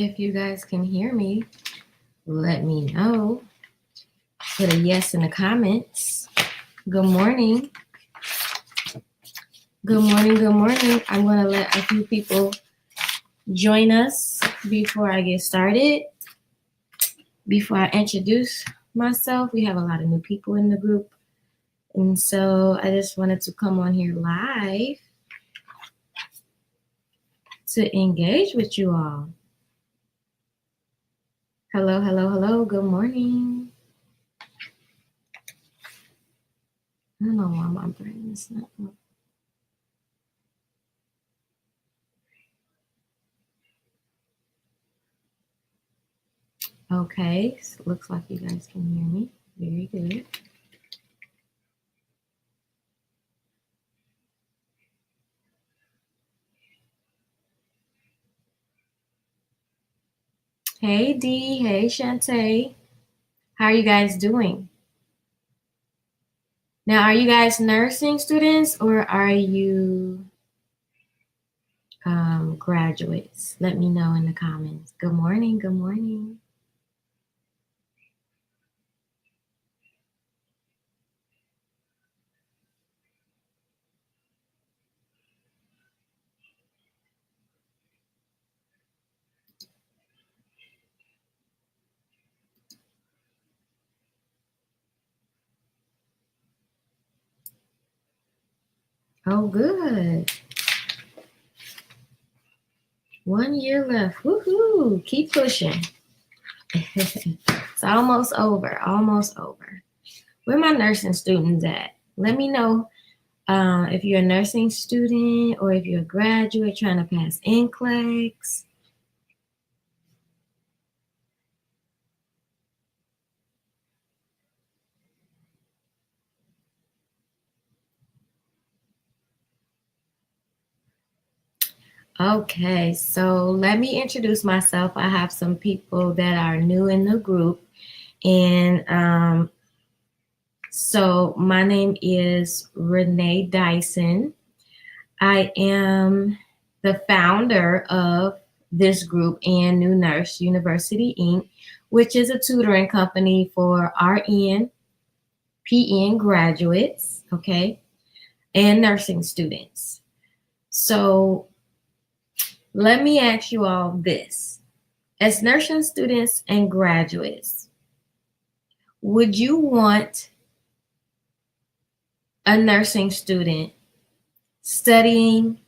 If you guys can hear me, let me know. Put a yes in the comments. Good morning. Good morning, good morning. I'm going to let a few people join us before I get started. Before I introduce myself, we have a lot of new people in the group. And so I just wanted to come on here live to engage with you all. Hello, hello, hello. Good morning. I don't know why my brain is not up. Okay, so looks like you guys can hear me. Very good. Hey Dee, hey Shantae. How are you guys doing? Now, are you guys nursing students or are you graduates? Let me know in the comments. Good morning, good morning. Oh, good. 1 year left. Woohoo! Keep pushing. It's almost over. Almost over. Where my nursing students at? Let me know if you're a nursing student or if you're a graduate trying to pass Nclex. Okay, so let me introduce myself. I have some people that are new in the group. And so my name is Renee Dyson. I am the founder of this group and New Nurse University, Inc., which is a tutoring company for RN, PN graduates, okay, and nursing students. So let me ask you all this. As nursing students and graduates, would you want a nursing student studying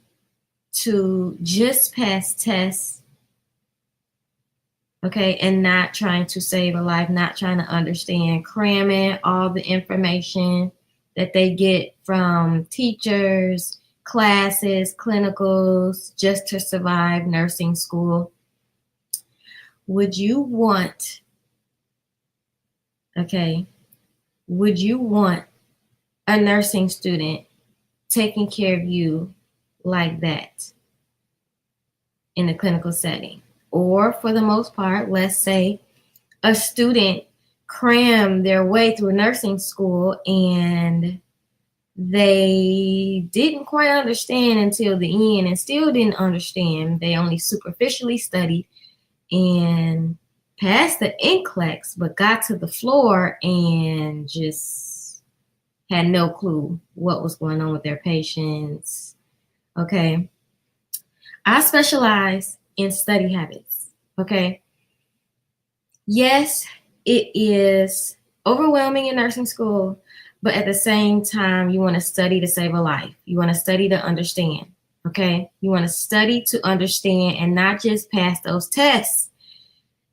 to just pass tests, okay, and not trying to save a life, not trying to understand, cramming all the information that they get from teachers, classes, clinicals, just to survive nursing school? Would you want, okay, would you want a nursing student taking care of you like that in a clinical setting? Or for the most part, let's say a student crammed their way through nursing school and they didn't quite understand until the end and still didn't understand. They only superficially studied and passed the Nclex, but got to the floor and just had no clue what was going on with their patients. Okay. I specialize in study habits. Okay. Yes, it is overwhelming in nursing school, but at the same time, you want to study to save a life. You want to study to understand. Okay. You want to study to understand and not just pass those tests,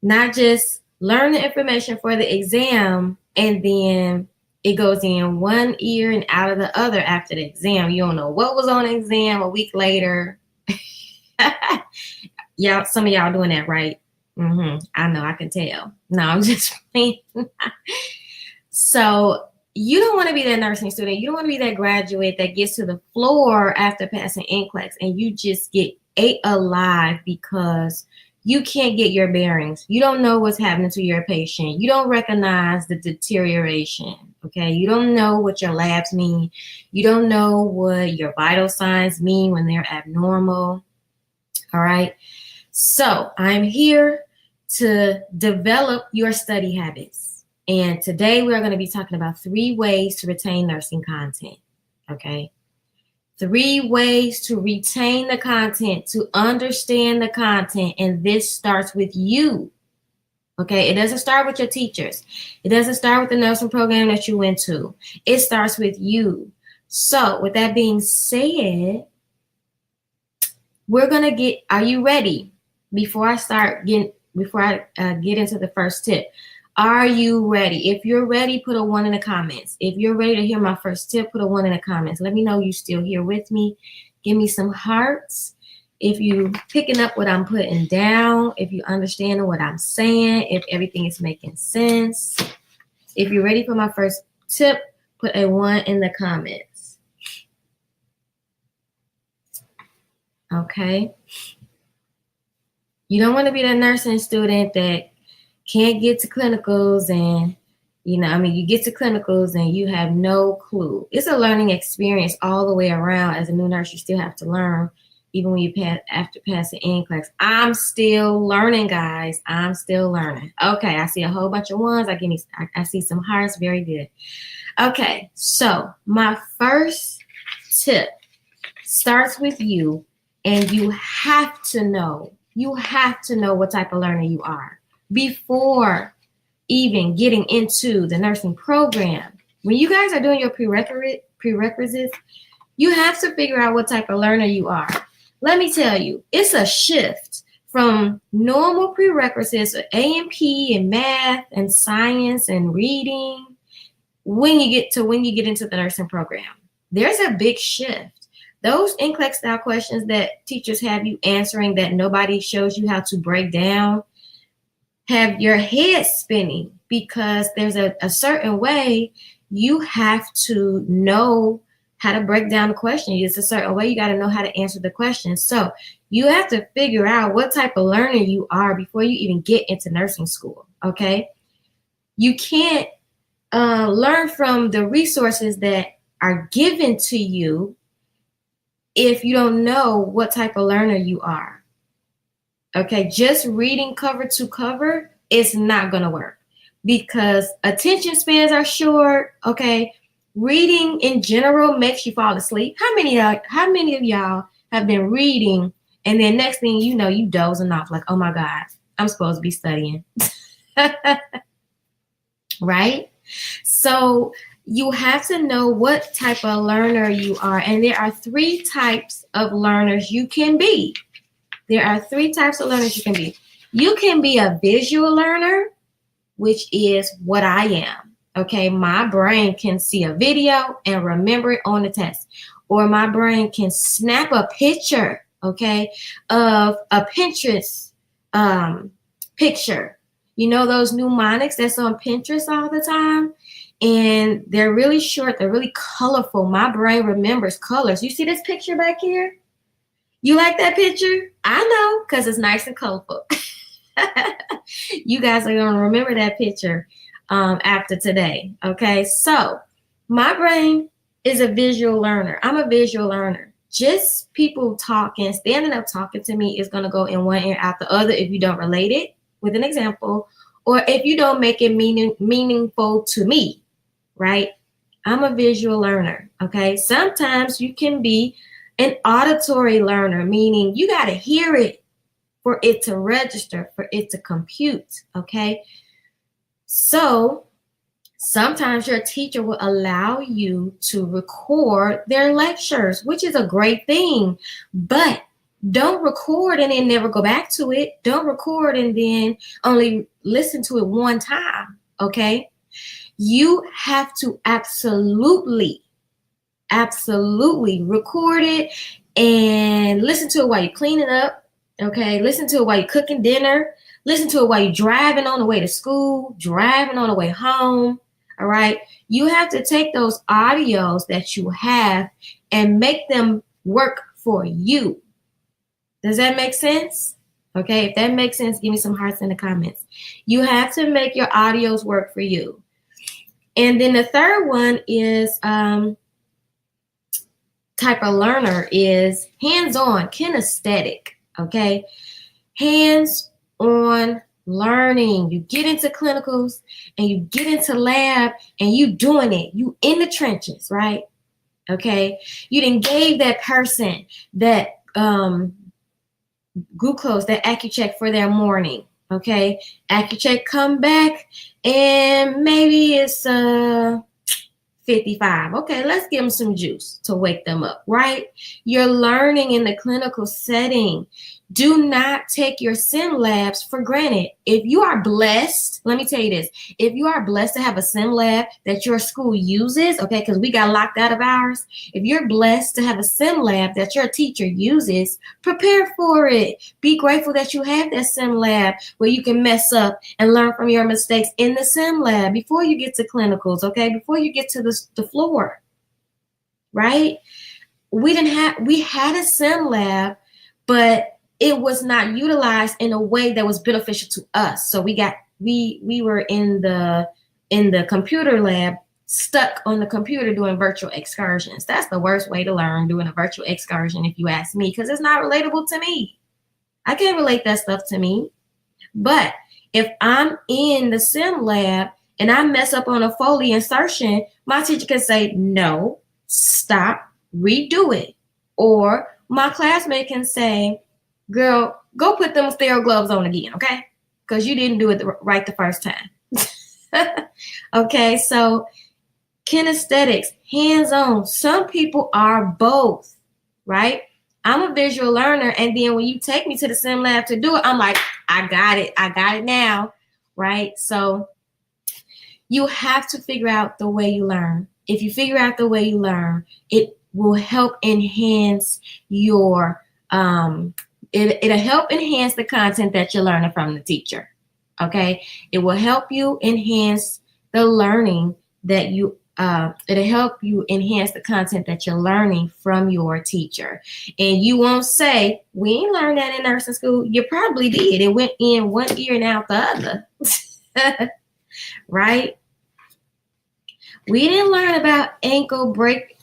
not just learn the information for the exam and then it goes in one ear and out of the other after the exam. You don't know what was on the exam a week later. Y'all, some of y'all doing that, right? I know, I can tell. No, I'm just playing. So you don't want to be that nursing student. You don't want to be that graduate that gets to the floor after passing NCLEX and you just get ate alive because you can't get your bearings. You don't know what's happening to your patient. You don't recognize the deterioration, okay? You don't know what your labs mean. You don't know what your vital signs mean when they're abnormal, all right? So I'm here to develop your study habits. And today we're going to be talking about 3 ways to retain nursing content. Okay. 3 ways to retain the content, to understand the content. And this starts with you. Okay. It doesn't start with your teachers. It doesn't start with the nursing program that you went to. It starts with you. So with that being said, we're going to get, are you ready? Before I get into the first tip, are you ready? If you're ready, put a 1 in the comments. If you're ready to hear my first tip, put a 1 in the comments. Let me know you're still here with me. Give me some hearts. If you picking up what I'm putting down, if you understanding what I'm saying, if everything is making sense. If you're ready for my first tip, put a 1 in the comments. Okay. You don't want to be that nursing student that can't get to clinicals and, you get to clinicals and you have no clue. It's a learning experience all the way around. As a new nurse, you still have to learn, even when you after passing Nclex. I'm still learning, guys. I'm still learning. Okay, I see a whole bunch of 1s. I see some hearts. Very good. Okay, so my first tip starts with you, and you have to know. You have to know what type of learner you are before even getting into the nursing program. When you guys are doing your prerequisites, you have to figure out what type of learner you are. Let me tell you, it's a shift from normal prerequisites of A&P and math and science and reading when you get into the nursing program. There's a big shift. Those Nclex style questions that teachers have you answering that nobody shows you how to break down have your head spinning, because there's a certain way you have to know how to break down the question. It's a certain way you got to know how to answer the question. So you have to figure out what type of learner you are before you even get into nursing school, okay? You can't learn from the resources that are given to you if you don't know what type of learner you are. Okay, just reading cover to cover is not going to work, because attention spans are short. Okay, reading in general makes you fall asleep. How many of y'all have been reading and then next thing you know, you dozing off like, oh my God, I'm supposed to be studying. Right? So you have to know what type of learner you are. And there are 3 types of learners you can be. There are 3 types of learners you can be. You can be a visual learner, which is what I am. Okay, my brain can see a video and remember it on the test. Or my brain can snap a picture, okay, of a Pinterest picture. You know those mnemonics that's on Pinterest all the time? And they're really short. They're really colorful. My brain remembers colors. You see this picture back here? You like that picture? I know, because it's nice and colorful. You guys are going to remember that picture after today. Okay, so my brain is a visual learner. I'm a visual learner. Just people talking, standing up talking to me is going to go in one ear out the other if you don't relate it with an example, or if you don't make it meaningful to me, right? I'm a visual learner, okay? Sometimes you can be an auditory learner, meaning you got to hear it for it to register, for it to compute, okay? So sometimes your teacher will allow you to record their lectures, which is a great thing, but don't record and then never go back to it. Don't record and then only listen to it one time, okay? You have to absolutely record it and listen to it while you're cleaning up, okay? Listen to it while you're cooking dinner. Listen to it while you're driving on the way to school, driving on the way home, all right? You have to take those audios that you have and make them work for you. Does that make sense? Okay, if that makes sense, give me some hearts in the comments. You have to make your audios work for you. And then the third one is type of learner is hands-on, kinesthetic, okay? Hands-on learning. You get into clinicals and you get into lab and you doing it. You in the trenches, right? Okay. You didn't gave that person that glucose, that AccuCheck for their morning. Okay. AccuCheck come back and maybe it's 55. Okay, let's give them some juice to wake them up, right? You're learning in the clinical setting. Do not take your sim labs for granted. If you are blessed, let me tell you this, if you are blessed to have a sim lab that your school uses, okay, because we got locked out of ours, if you're blessed to have a sim lab that your teacher uses, prepare for it. Be grateful that you have that sim lab where you can mess up and learn from your mistakes in the sim lab before you get to clinicals, okay, before you get to the floor, right? We had a sim lab, but it was not utilized in a way that was beneficial to us. So we were in the computer lab, stuck on the computer doing virtual excursions. That's the worst way to learn, doing a virtual excursion, if you ask me, because it's not relatable to me. I can't relate that stuff to me. But if I'm in the sim lab and I mess up on a Foley insertion, my teacher can say, no, stop, redo it. Or my classmate can say, girl, go put them sterile gloves on again, okay? Because you didn't do it right the first time. Okay, so kinesthetics, hands-on. Some people are both, right? I'm a visual learner, and then when you take me to the sim lab to do it, I'm like, I got it now, right? So you have to figure out the way you learn. If you figure out the way you learn, it will help enhance your it'll help enhance the content that you're learning from the teacher. Okay, it will help you enhance the learning that you it'll help you enhance the content that you're learning from your teacher. And you won't say, we ain't learned that in nursing school. You probably did. It went in one ear and out the other. Right? We didn't learn about ankle brachial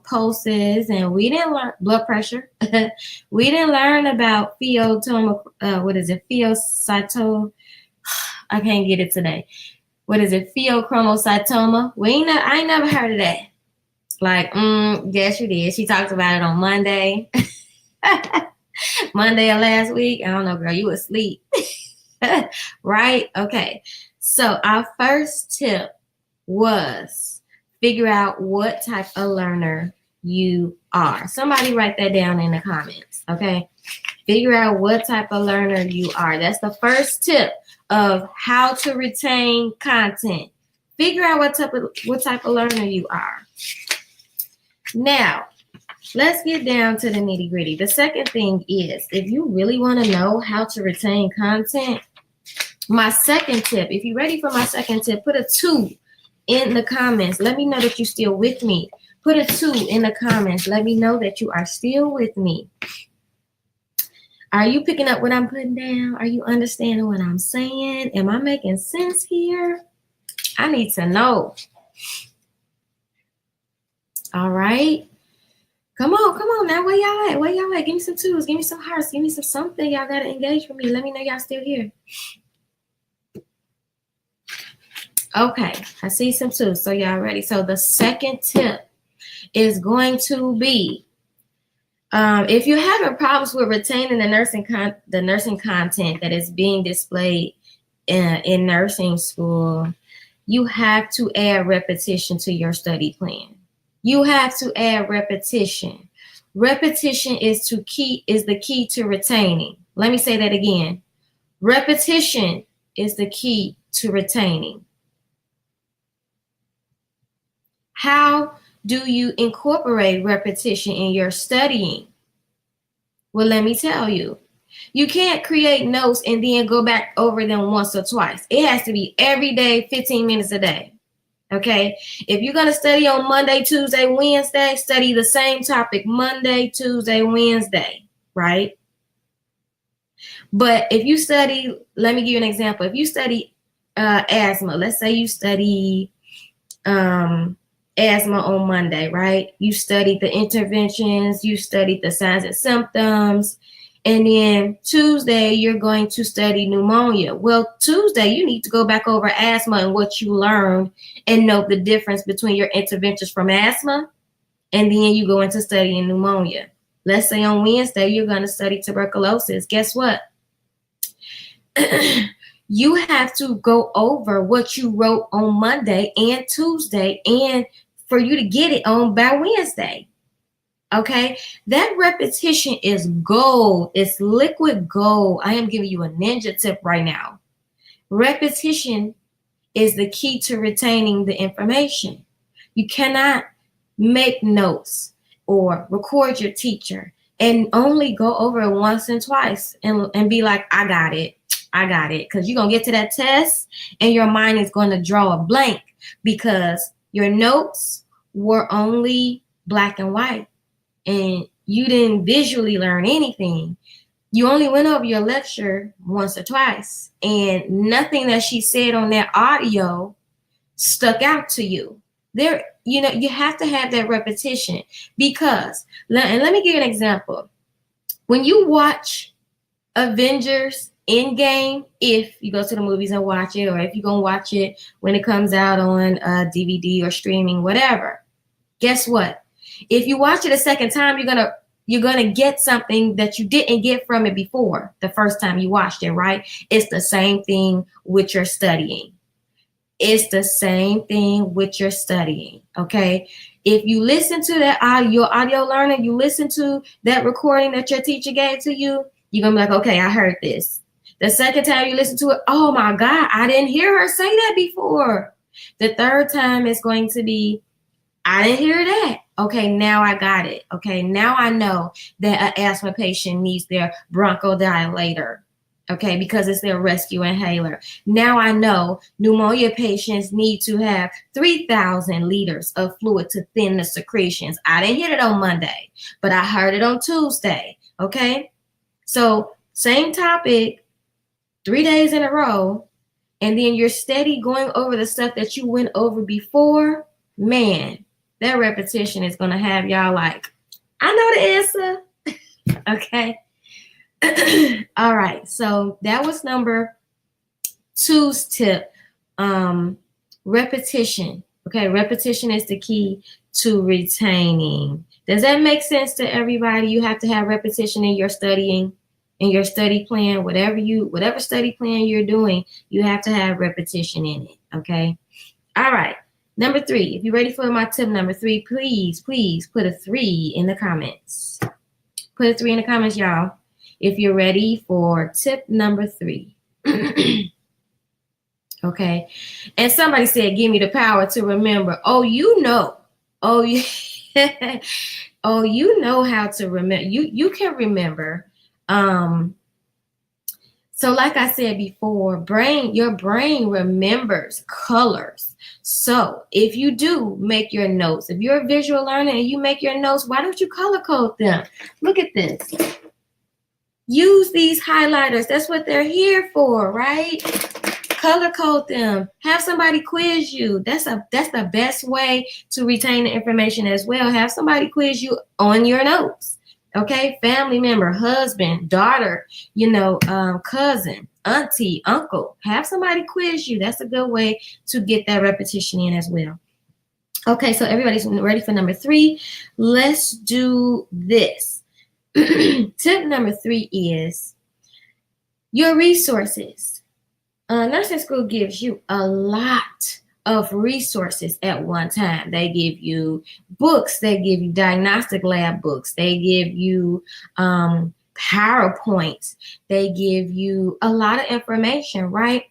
pulses, and we didn't learn blood pressure. We didn't learn about pheocyto. I can't get it today. Pheochromocytoma. I ain't never heard of that. Like, yes, you did. She talked about it on Monday. Monday of last week. I don't know, girl. You were asleep. Right? Okay. So our first tip was figure out what type of learner you are. Somebody write that down in the comments, okay? Figure out what type of learner you are. That's the first tip of how to retain content. Figure out what type of learner you are. Now, let's get down to the nitty-gritty. The second thing is, if you really want to know how to retain content, my second tip, if you're ready for my second tip, put a 2 in the comments. Let me know that you're still with me. Put a 2 in the comments. Let me know that you are still with me. Are you picking up what I'm putting down? Are you understanding what I'm saying? Am I making sense here? I need to know. All right. Come on now. Where y'all at? Where y'all at? Give me some 2s. Give me some hearts. Give me some something. Y'all got to engage with me. Let me know y'all still here. Okay, I see some 2s, so y'all ready. So the second tip is going to be, if you're having problems with retaining the nursing content that is being displayed in nursing school, you have to add repetition to your study plan. You have to add repetition. Repetition is the key to retaining. Let me say that again. Repetition is the key to retaining. How do you incorporate repetition in your studying? Well, let me tell you. You can't create notes and then go back over them once or twice. It has to be every day, 15 minutes a day. Okay? If you're going to study on Monday, Tuesday, Wednesday, study the same topic Monday, Tuesday, Wednesday, right? But if you study, let me give you an example. If you study asthma, let's say you study asthma on Monday, right? You studied the interventions, you studied the signs and symptoms, And then Tuesday, you're going to study pneumonia. Well, Tuesday, you need to go back over asthma and what you learned and know the difference between your interventions from asthma, and then you go into studying pneumonia. Let's say on Wednesday, you're going to study tuberculosis. Guess what? You have to go over what you wrote on Monday and Tuesday, and for you to get it on by Wednesday. Okay, that repetition is gold. It's liquid gold. I am giving you a ninja tip right now. Repetition is the key to retaining the information. You cannot make notes or record your teacher and only go over it once and twice and be like, I got it. Because you're going to get to that test and your mind is going to draw a blank because your notes were only black and white. And you didn't visually learn anything. You only went over your lecture once or twice, and nothing that she said on that audio stuck out to you. There, you have to have that repetition because, and let me give you an example. When you watch Avengers Endgame, if you go to the movies and watch it, or if you're going to watch it when it comes out on DVD or streaming, whatever, guess what? If you watch it a second time, you're gonna get something that you didn't get from it before the first time you watched it, right? It's the same thing with your studying. It's the same thing with your studying, okay? If you listen to that your audio learner, you listen to that recording that your teacher gave to you, you're gonna be like, okay, I heard this. The second time you listen to it, oh my God, I didn't hear her say that before. The third time is going to be, I didn't hear that. Okay, now I got it. Okay, now I know that an asthma patient needs their bronchodilator. Okay, because it's their rescue inhaler. Now I know pneumonia patients need to have 3,000 liters of fluid to thin the secretions. I didn't hear it on Monday, but I heard it on Tuesday. Okay, so same topic, 3 days in a row, and then you're steady going over the stuff that you went over before. Man, that repetition is going to have y'all like, I know the answer. Okay. All right. So that was number 2's tip. Repetition. Okay. Repetition is the key to retaining. Does that make sense to everybody? You have to have repetition in your studying, in your study plan, whatever study plan you're doing, you have to have repetition in it. Okay. All right. Number 3, if you're ready for my tip number 3, please put a 3 in the comments. Put a 3 in the comments, y'all, if you're ready for tip number 3. Okay. And somebody said, give me the power to remember. Oh, you know. Oh, oh, you know how to remember. You can remember. So like I said before, your brain remembers colors. So if you do make your notes, if you're a visual learner and you make your notes, why don't you color code them? Look at this. Use these highlighters. That's what they're here for, right? Color code them. Have somebody quiz you. That's the best way to retain the information as well. Have somebody quiz you on your notes. Okay, family member, husband, daughter, cousin, auntie, uncle. Have somebody quiz you. That's a good way to get that repetition in as well. Okay, so everybody's ready for number 3. Let's do this. Tip number 3 is your resources. Nursing school gives you a lot of resources at one time. They give you books, they give you diagnostic lab books, they give you PowerPoints, they give you a lot of information, right?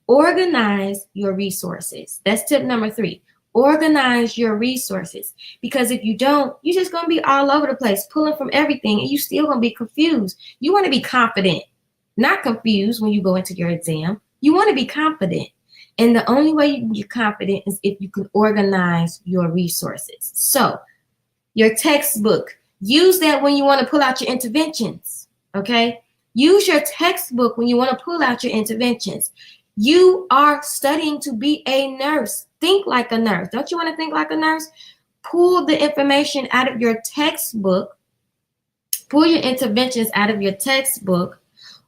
Organize your resources. That's tip number 3. Organize your resources, because if you don't, you're just going to be all over the place, pulling from everything, and you still going to be confused. You want to be confident, not confused when you go into your exam. You want to be confident. And the only way you can get confident is if you can organize your resources. So your textbook, use that when you want to pull out your interventions, okay? Use your textbook when you want to pull out your interventions. You are studying to be a nurse. Think like a nurse. Don't you want to think like a nurse? Pull the information out of your textbook Pull your interventions out of your textbook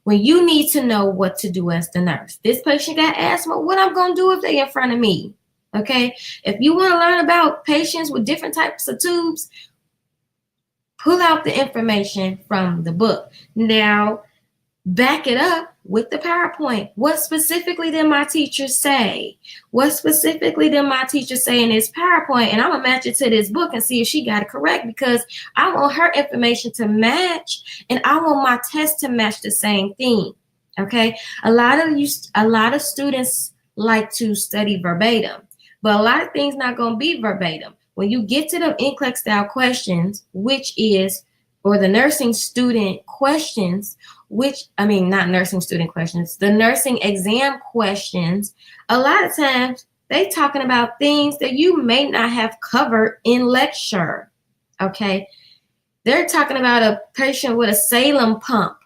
when you need to know what to do as the nurse. This patient got asthma, what I'm going to do if they're in front of me? Okay, if you want to learn about patients with different types of tubes, pull out the information from the book. Now, back it up with the PowerPoint. What specifically did my teacher say? What specifically did my teacher say in this PowerPoint? And I'm going to match it to this book and see if she got it correct, because I want her information to match and I want my test to match the same thing. Okay? A lot of students like to study verbatim, but a lot of things not going to be verbatim. When you get to the Nclex style questions, which is, or the nursing student questions, not nursing student questions, the nursing exam questions, a lot of times they talking about things that you may not have covered in lecture, okay? They're talking about a patient with a Salem pump,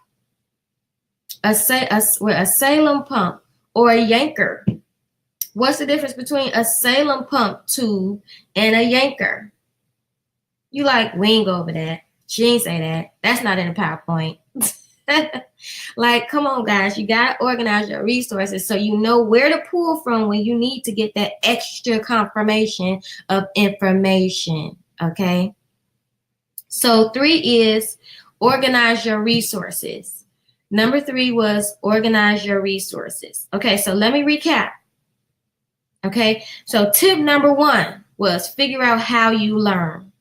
with a Salem pump or a yanker. What's the difference between a Salem pump tube and a yanker? You like, we ain't go over that. She ain't say that. That's not in the PowerPoint. Like, come on, guys. You got to organize your resources so you know where to pull from when you need to get that extra confirmation of information, okay? So 3 is organize your resources. Number 3 was organize your resources. Okay, so let me recap. Okay, so tip number 1 was figure out how you learn.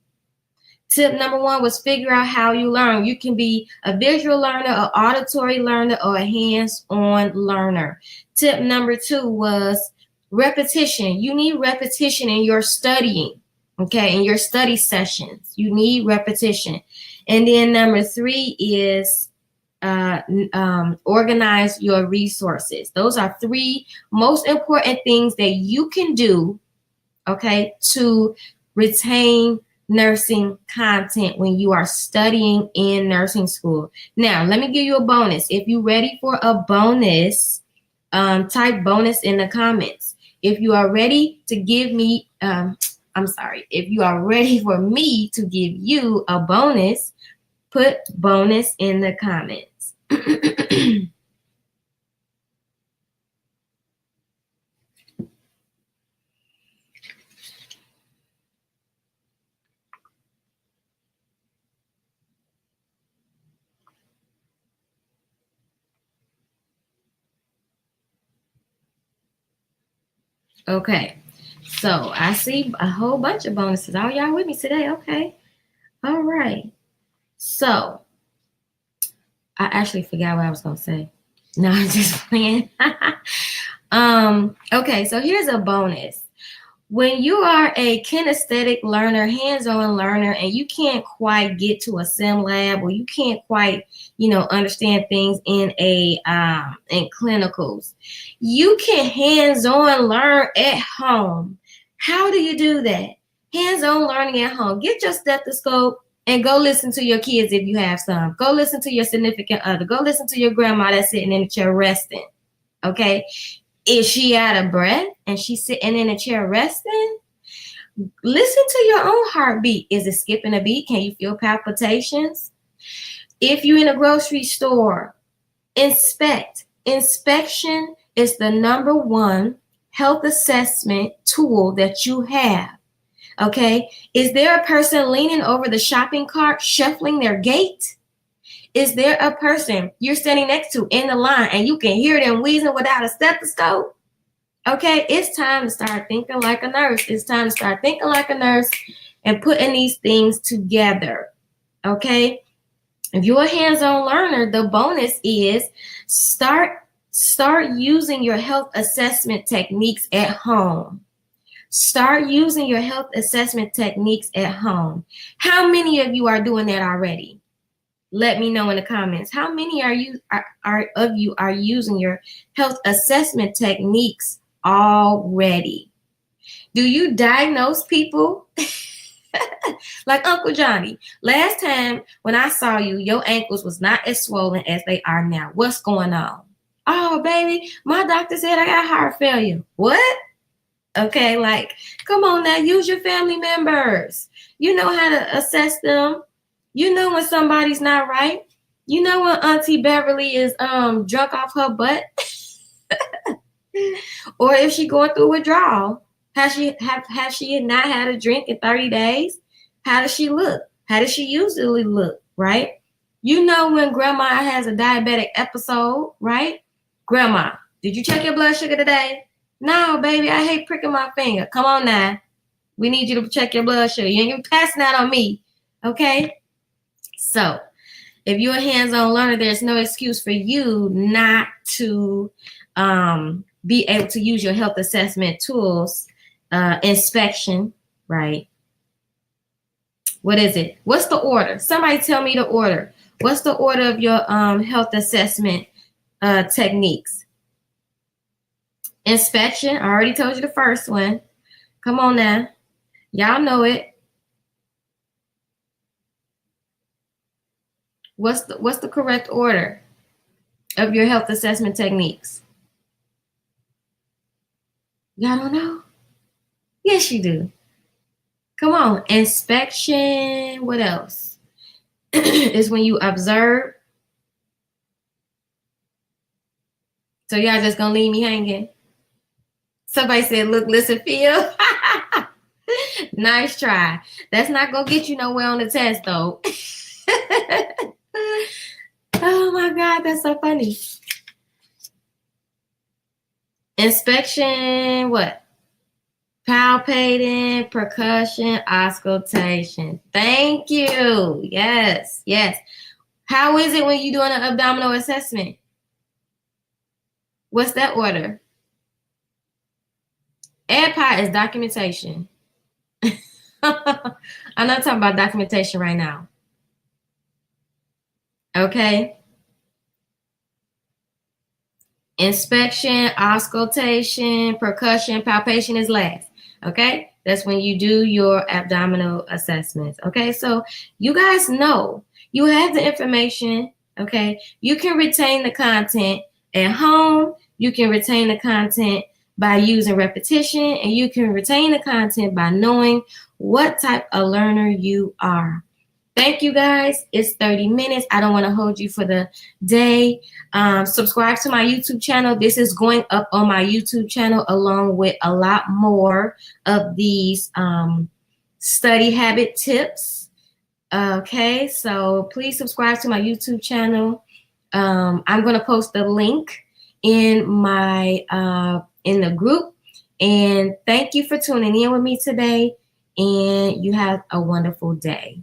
Tip number 1 was figure out how you learn. You can be a visual learner, an auditory learner, or a hands-on learner. Tip number 2 was repetition. You need repetition in your studying, okay, in your study sessions. You need repetition. And then number 3 is organize your resources. Those are 3 most important things that you can do, okay, to retain nursing content when you are studying in nursing school. Now, let me give you a bonus. If you're ready for a bonus, type bonus in the comments. If you are ready to give me, if you are ready for me to give you a bonus, put bonus in the comments. Okay, so I see a whole bunch of bonuses. All y'all with me today? Okay. All right. So I actually forgot what I was going to say. No, I'm just playing. Okay, so here's a bonus. When you are a kinesthetic learner, hands-on learner, and you can't quite get to a sim lab, or you can't quite, understand things in in clinicals, you can hands-on learn at home. How do you do that? Hands-on learning at home. Get your stethoscope and go listen to your kids if you have some. Go listen to your significant other. Go listen to your grandma that's sitting in the chair resting. Okay? Is she out of breath and she's sitting in a chair resting? Listen to your own heartbeat. Is it skipping a beat? Can you feel palpitations? If you're in a grocery store, inspect. Inspection is the number 1 health assessment tool that you have. Okay? Is there a person leaning over the shopping cart, shuffling their gait? Is there a person you're standing next to in the line and you can hear them wheezing without a stethoscope? Okay, it's time to start thinking like a nurse. It's time to start thinking like a nurse and putting these things together. Okay, if you're a hands-on learner, the bonus is start using your health assessment techniques at home. Start using your health assessment techniques at home. How many of you are doing that already? Let me know in the comments. How many of you are using your health assessment techniques already? Do you diagnose people? Like Uncle Johnny, last time when I saw you, your ankles was not as swollen as they are now. What's going on? Oh, baby, my doctor said I got heart failure. What? Okay, like, come on now, use your family members. You know how to assess them. You know when somebody's not right. You know when Auntie Beverly is drunk off her butt, or if she going through withdrawal. Has she not had a drink in 30 days? How does she look? How does she usually look? Right? You know when grandma has a diabetic episode, right? Grandma, did you check your blood sugar today? No, baby, I hate pricking my finger. Come on now. We need you to check your blood sugar. You ain't gonna be passing that on me. Okay? So if you're a hands-on learner, there's no excuse for you not to be able to use your health assessment tools. Inspection, right? What is it? What's the order? Somebody tell me the order. What's the order of your health assessment techniques? Inspection, I already told you the first one. Come on now. Y'all know it. What's the correct order of your health assessment techniques? Y'all don't know? Yes, you do. Come on. Inspection. What else? Is when you observe. So y'all just gonna leave me hanging? Somebody said, look, listen, feel. Nice try. That's not gonna get you nowhere on the test, though. Oh my God, that's so funny. Inspection, what? Palpating, percussion, auscultation. Thank you. Yes, yes. How is it when you're doing an abdominal assessment? What's that order? AirPod is documentation. I'm not talking about documentation right now. Okay. Inspection, auscultation, percussion, palpation is last. Okay. That's when you do your abdominal assessments. Okay. So you guys know you have the information. Okay. You can retain the content at home. You can retain the content by using repetition, and you can retain the content by knowing what type of learner you are. Thank you guys. It's 30 minutes. I don't want to hold you for the day. Subscribe to my YouTube channel. This is going up on my YouTube channel along with a lot more of these study habit tips. Okay, so please subscribe to my YouTube channel. I'm going to post the link in my in the group. And thank you for tuning in with me today. And you have a wonderful day.